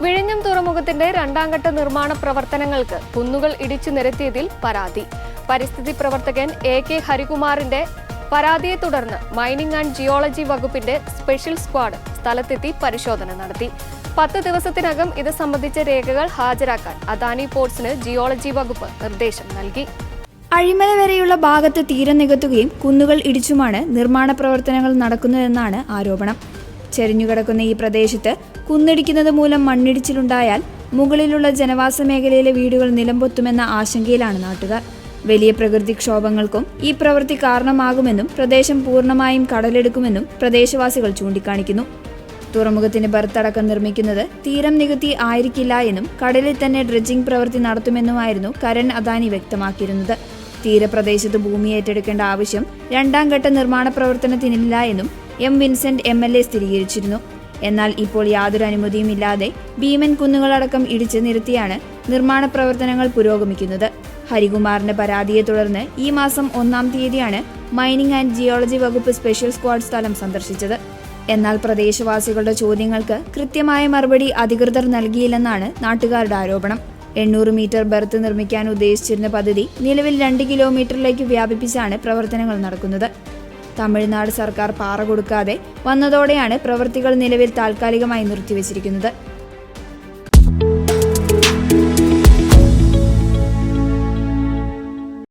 വിഴിഞ്ഞം തുറമുഖത്തിന്റെ രണ്ടാം ഘട്ട നിർമ്മാണ പ്രവർത്തനങ്ങൾക്ക് കുന്നുകൾ ഇടിച്ചു നിരത്തിയതിൽ പരാതി. പരിസ്ഥിതി പ്രവർത്തകൻ A.K. ഹരികുമാറിന്റെ പരാതിയെ തുടർന്ന് മൈനിംഗ് ആൻഡ് ജിയോളജി വകുപ്പിന്റെ സ്പെഷ്യൽ സ്ക്വാഡ് സ്ഥലത്തെത്തി പരിശോധന നടത്തി. 10 ദിവസത്തിനകം ഇത് സംബന്ധിച്ച രേഖകൾ ഹാജരാക്കാൻ അദാനി പോർട്സിന് ജിയോളജി വകുപ്പ് നിർദ്ദേശം നൽകി. അഴിമല വരെയുള്ള ഭാഗത്ത് തീരം നികത്തുകയും കുന്നുകൾ ഇടിച്ചുമാണ് നിർമ്മാണ പ്രവർത്തനങ്ങൾ നടക്കുന്നതെന്നാണ് ആരോപണം. ചെരിഞ്ഞുകിടക്കുന്ന ഈ പ്രദേശത്ത് കുന്നിടിക്കുന്നത് മൂലം മണ്ണിടിച്ചിലുണ്ടായാൽ മുകളിലുള്ള ജനവാസ മേഖലയിലെ വീടുകൾ നിലംപൊത്തുമെന്ന ആശങ്കയിലാണ് നാട്ടുകാർ. വലിയ പ്രകൃതിക്ഷോഭങ്ങൾക്കും ഈ പ്രവൃത്തി കാരണമാകുമെന്നും പ്രദേശം പൂർണ്ണമായും കടലെടുക്കുമെന്നും പ്രദേശവാസികൾ ചൂണ്ടിക്കാണിക്കുന്നു. തുറമുഖത്തിന് ബർത്തടക്കം നിർമ്മിക്കുന്നത് തീരം നികത്തി ആയിരിക്കില്ല എന്നും കടലിൽ തന്നെ ഡ്രഡ്ജിംഗ് പ്രവൃത്തി നടത്തുമെന്നുമായിരുന്നു കരൺ അദാനി വ്യക്തമാക്കിയിരുന്നത്. തീരപ്രദേശത്ത് ഭൂമി ഏറ്റെടുക്കേണ്ട ആവശ്യം രണ്ടാം ഘട്ട നിർമ്മാണ പ്രവർത്തനത്തിനില്ല എന്നും M. വിൻസെന്റ് MLA സ്ഥിരീകരിച്ചിരുന്നു. എന്നാൽ ഇപ്പോൾ യാതൊരു അനുമതിയുമില്ലാതെ ഭീമൻ കുന്നുകളടക്കം ഇടിച്ച് നിരത്തിയാണ് നിർമ്മാണ പ്രവർത്തനങ്ങൾ പുരോഗമിക്കുന്നത്. ഹരികുമാറിന്റെ പരാതിയെ തുടർന്ന് ഈ മാസം 1-ാം തീയതിയാണ് മൈനിംഗ് ആൻഡ് ജിയോളജി വകുപ്പ് സ്പെഷ്യൽ സ്ക്വാഡ് സ്ഥലം സന്ദർശിച്ചത്. എന്നാൽ പ്രദേശവാസികളുടെ ചോദ്യങ്ങൾക്ക് കൃത്യമായ മറുപടി അധികൃതർ നൽകിയില്ലെന്നാണ് നാട്ടുകാരുടെ ആരോപണം. 800 മീറ്റർ ബെർത്ത് നിർമ്മിക്കാൻ ഉദ്ദേശിച്ചിരുന്ന പദ്ധതി നിലവിൽ 2 കിലോമീറ്ററിലേക്ക് വ്യാപിപ്പിച്ചാണ് പ്രവർത്തനങ്ങൾ നടക്കുന്നത്. തമിഴ്നാട് സർക്കാർ പാറ കൊടുക്കാതെ വന്നതോടെയാണ് പ്രവൃത്തികൾ നിലവിൽ താൽക്കാലികമായി നിർത്തിവച്ചിരിക്കുന്നത്.